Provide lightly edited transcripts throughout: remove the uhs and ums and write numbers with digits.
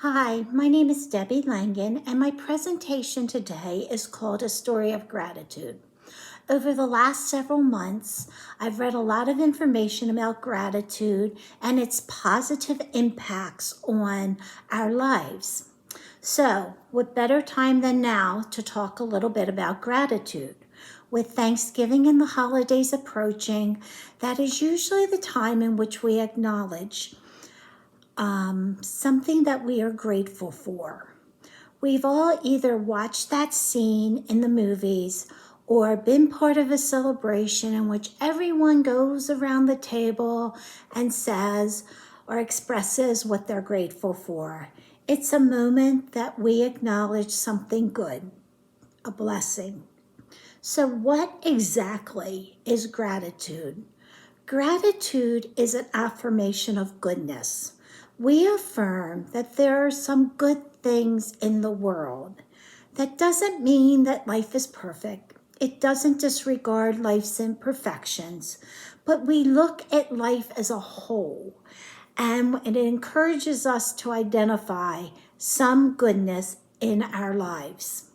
Hi, my name is Debbie Langen, and my presentation today is called A Story of Gratitude. Over the last several months, I've read a lot of information about gratitude and its positive impacts on our lives. So, what better time than now to talk a little bit about gratitude? With Thanksgiving and the holidays approaching, that is usually the time in which we acknowledge something that we are grateful for. We've all either watched that scene in the movies or been part of a celebration in which everyone goes around the table and says or expresses what they're grateful for. It's a moment that we acknowledge something good, a blessing. So, what exactly is gratitude? Gratitude is an affirmation of goodness. We affirm that there are some good things in the world. That doesn't mean that life is perfect. It doesn't disregard life's imperfections, but we look at life as a whole, and it encourages us to identify some goodness in our lives.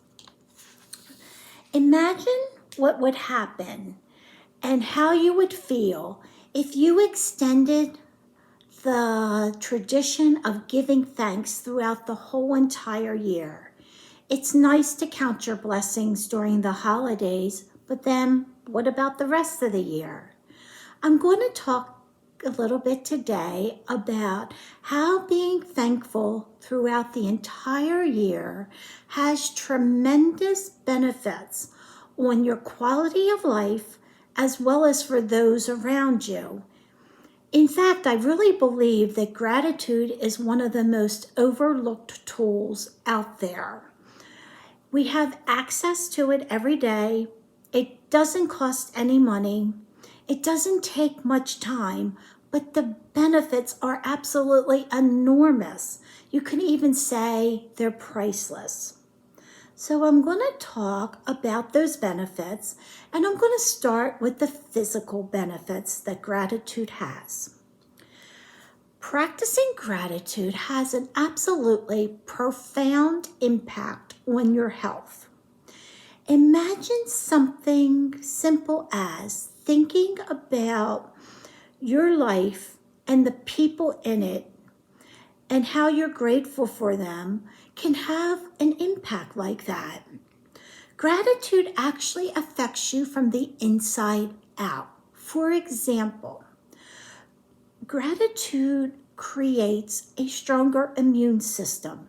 Imagine what would happen and how you would feel if you extended the tradition of giving thanks throughout the whole entire year. It's nice to count your blessings during the holidays, but then what about the rest of the year? I'm going to talk a little bit today about how being thankful throughout the entire year has tremendous benefits on your quality of life as well as for those around you. In fact, I really believe that gratitude is one of the most overlooked tools out there. We have access to it every day. It doesn't cost any money. It doesn't take much time, but the benefits are absolutely enormous. You can even say they're priceless. So I'm going to talk about those benefits, and I'm going to start with the physical benefits that gratitude has. Practicing gratitude has an absolutely profound impact on your health. Imagine something simple as thinking about your life and the people in it and how you're grateful for them can have an impact like that. Gratitude actually affects you from the inside out. For example, gratitude creates a stronger immune system.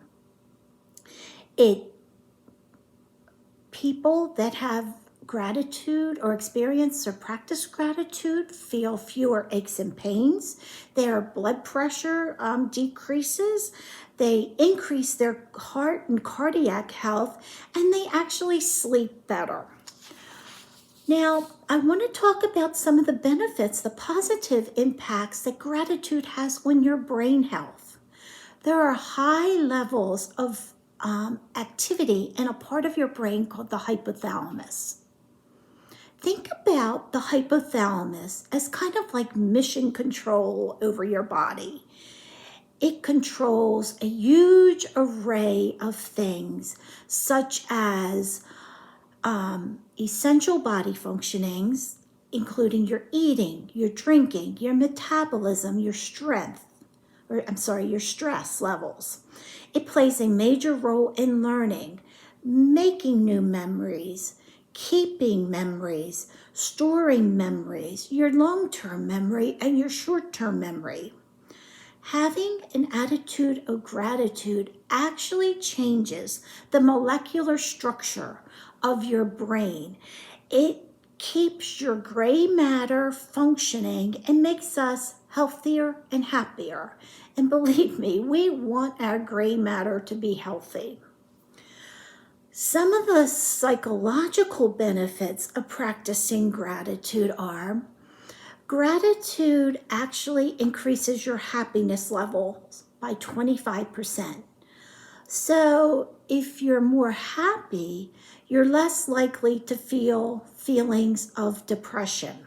People that have gratitude or experience or practice gratitude feel fewer aches and pains. Their blood pressure decreases. They increase their heart and cardiac health, and they actually sleep better. Now, I want to talk about some of the benefits, the positive impacts that gratitude has on your brain health. There are high levels of activity in a part of your brain called the hypothalamus. Think about the hypothalamus as kind of like mission control over your body. It controls a huge array of things, such as essential body functionings, including your eating, your drinking, your metabolism, your stress levels. It plays a major role in learning, making new memories, keeping memories, storing memories, your long-term memory and your short-term memory. Having an attitude of gratitude actually changes the molecular structure of your brain. It keeps your gray matter functioning and makes us healthier and happier. And believe me, we want our gray matter to be healthy. Some of the psychological benefits of practicing gratitude are gratitude actually increases your happiness levels by 25%. So if you're more happy, you're less likely to feel feelings of depression.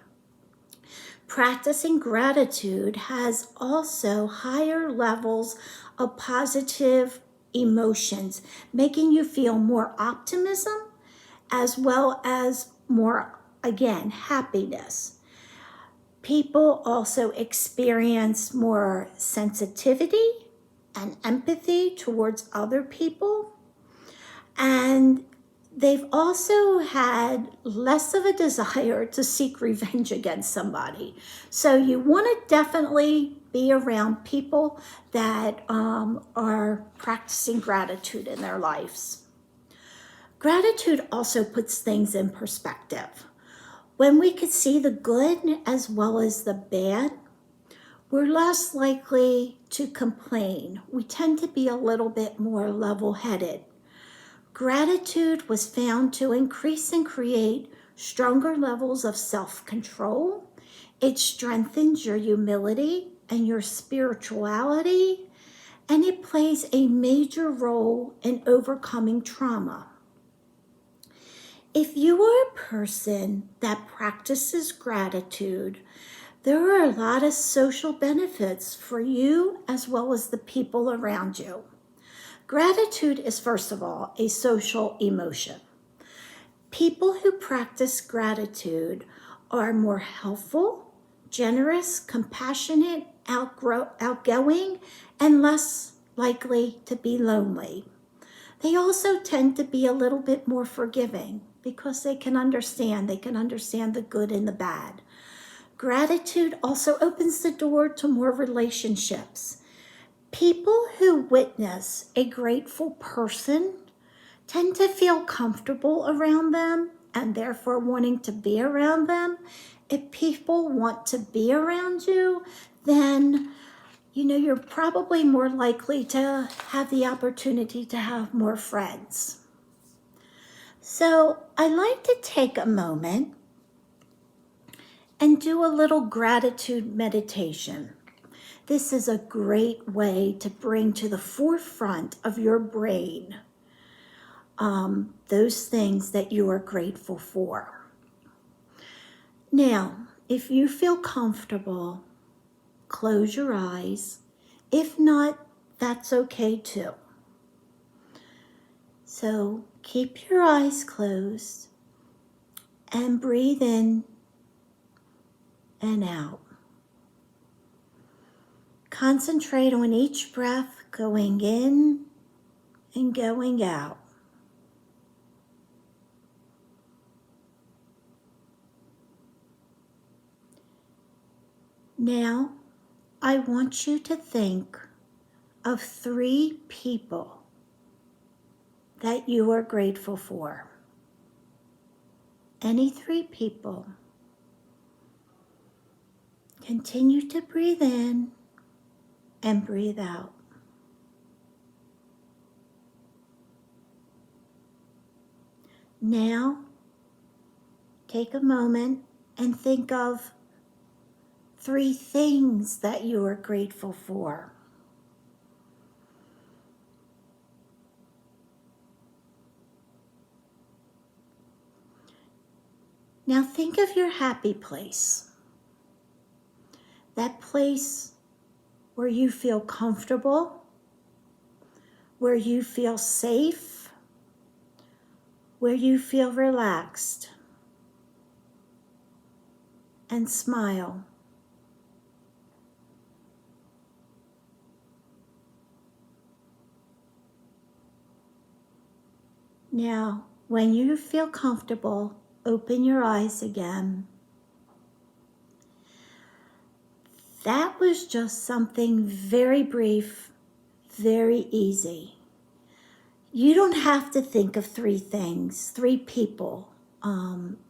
Practicing gratitude has also higher levels of positive emotions, making you feel more optimism as well as more, again, happiness. People also experience more sensitivity and empathy towards other people, and they've also had less of a desire to seek revenge against somebody. So you want to definitely be around people that are practicing gratitude in their lives. Gratitude also puts things in perspective. When we can see the good as well as the bad, we're less likely to complain. We tend to be a little bit more level-headed. Gratitude was found to increase and create stronger levels of self-control. It strengthens your humility and your spirituality, and it plays a major role in overcoming trauma. If you are a person that practices gratitude, there are a lot of social benefits for you as well as the people around you. Gratitude is, first of all, a social emotion. People who practice gratitude are more helpful, generous, compassionate, outgoing, and less likely to be lonely. They also tend to be a little bit more forgiving because they can understand the good and the bad. Gratitude also opens the door to more relationships. People who witness a grateful person tend to feel comfortable around them and therefore wanting to be around them. If people want to be around you, then you're probably more likely to have the opportunity to have more friends. So I like to take a moment and do a little gratitude meditation. This is a great way to bring to the forefront of your brain those things that you are grateful for. Now, if you feel comfortable, close your eyes. If not, that's okay too. So keep your eyes closed and breathe in and out. Concentrate on each breath going in and going out. Now, I want you to think of 3 people that you are grateful for. Any 3 people. Continue to breathe in and breathe out. Now, take a moment and think of 3 things that you are grateful for. Now think of your happy place. That place where you feel comfortable, where you feel safe, where you feel relaxed. And smile. Now, when you feel comfortable, open your eyes again. That was just something very brief, very easy. You don't have to think of 3 things, 3 people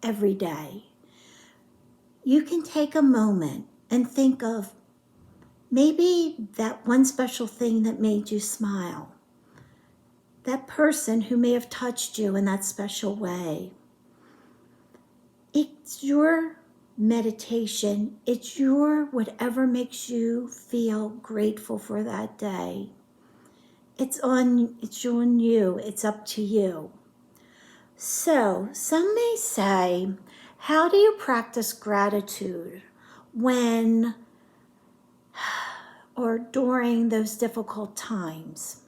every day. You can take a moment and think of maybe that one special thing that made you smile. That person who may have touched you in that special way. It's your meditation. It's your whatever makes you feel grateful for that day. It's on you. It's up to you. So, some may say, how do you practice gratitude? when or during those difficult times.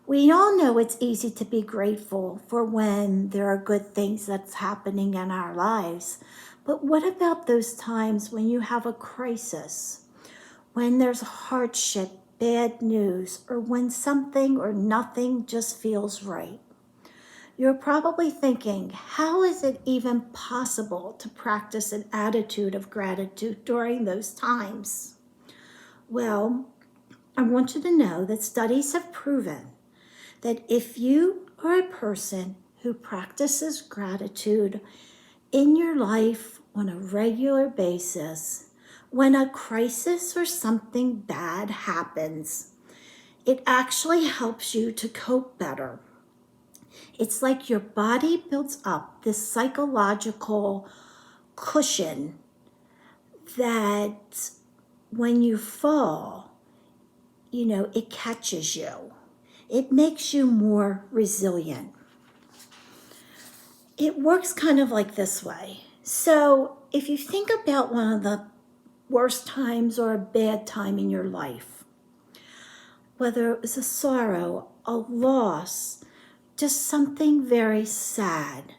We all know it's easy to be grateful for when there are good things that's happening in our lives. But what about those times when you have a crisis, when there's hardship, bad news, or when something or nothing just feels right? You're probably thinking, how is it even possible to practice an attitude of gratitude during those times? Well, I want you to know that studies have proven that if you are a person who practices gratitude in your life on a regular basis, when a crisis or something bad happens, it actually helps you to cope better. It's like your body builds up this psychological cushion that when you fall, it catches you. It makes you more resilient. It works kind of like this way. So if you think about one of the worst times or a bad time in your life, whether it was a sorrow, a loss, just something very sad.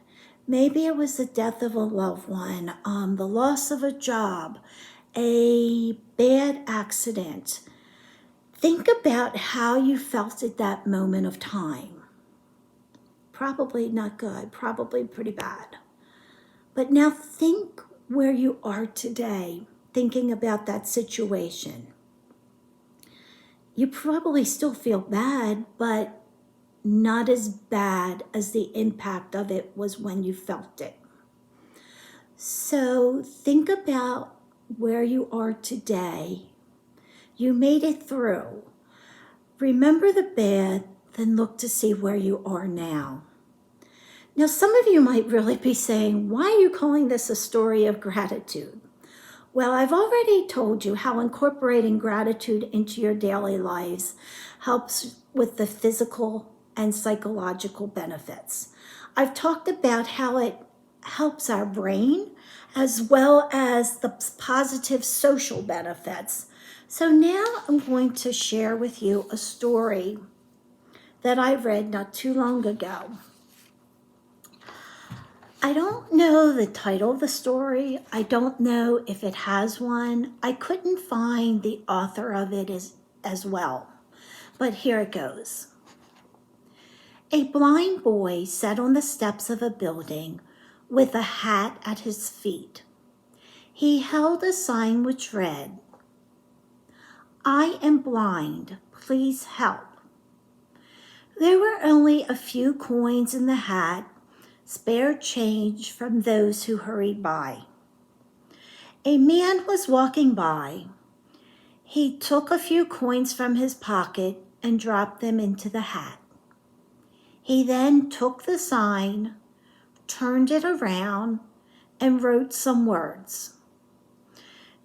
Maybe it was the death of a loved one, the loss of a job, a bad accident. Think about how you felt at that moment of time. Probably not good, probably pretty bad. But now think where you are today, thinking about that situation. You probably still feel bad, but not as bad as the impact of it was when you felt it. So think about where you are today. You made it through. Remember the bad, then look to see where you are now. Now, some of you might really be saying, why are you calling this a story of gratitude? Well, I've already told you how incorporating gratitude into your daily lives helps with the physical and psychological benefits. I've talked about how it helps our brain as well as the positive social benefits. So now I'm going to share with you a story that I read not too long ago. I don't know the title of the story. I don't know if it has one. I couldn't find the author of it as well. But here it goes. A blind boy sat on the steps of a building with a hat at his feet. He held a sign which read, "I am blind, please help." There were only a few coins in the hat, spare change from those who hurried by. A man was walking by. He took a few coins from his pocket and dropped them into the hat. He then took the sign, turned it around, and wrote some words.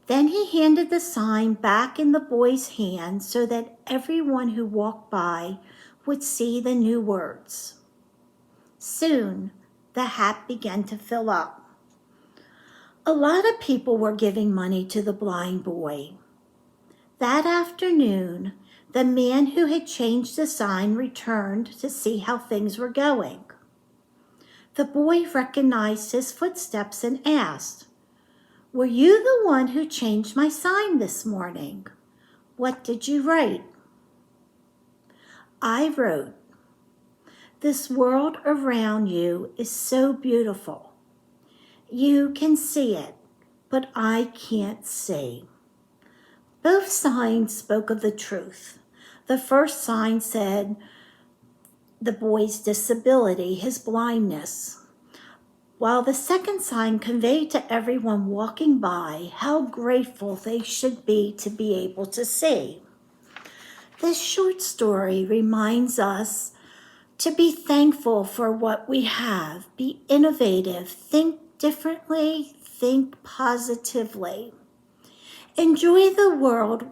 Then he handed the sign back in the boy's hand so that everyone who walked by would see the new words. Soon, the hat began to fill up. A lot of people were giving money to the blind boy. That afternoon, the man who had changed the sign returned to see how things were going. The boy recognized his footsteps and asked, "Were you the one who changed my sign this morning? What did you write?" "I wrote, 'This world around you is so beautiful. You can see it, but I can't see.'" Both signs spoke of the truth. The first sign said the boy's disability, his blindness, while the second sign conveyed to everyone walking by how grateful they should be to be able to see. This short story reminds us to be thankful for what we have, be innovative, think differently, think positively. Enjoy the world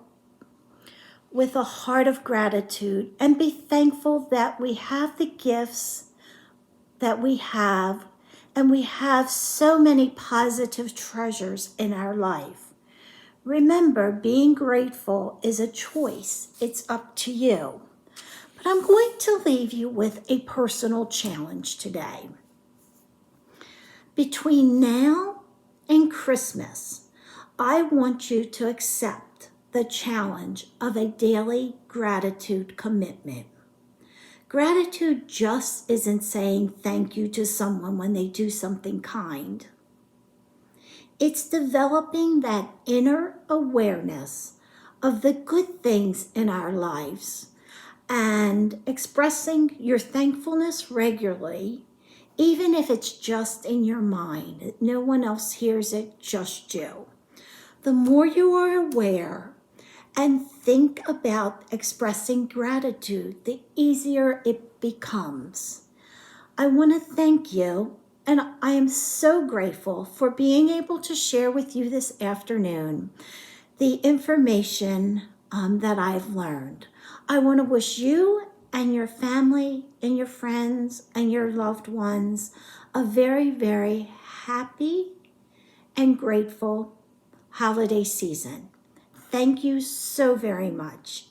with a heart of gratitude and be thankful that we have the gifts that we have and we have so many positive treasures in our life. Remember, being grateful is a choice. It's up to you. But I'm going to leave you with a personal challenge today. Between now and Christmas, I want you to accept the challenge of a daily gratitude commitment. Gratitude just isn't saying thank you to someone when they do something kind. It's developing that inner awareness of the good things in our lives and expressing your thankfulness regularly, even if it's just in your mind. No one else hears it, just you. The more you are aware and think about expressing gratitude, the easier it becomes. I want to thank you, and I am so grateful for being able to share with you this afternoon the information that I've learned. I want to wish you and your family and your friends and your loved ones a very, very happy and grateful holiday season. Thank you so very much.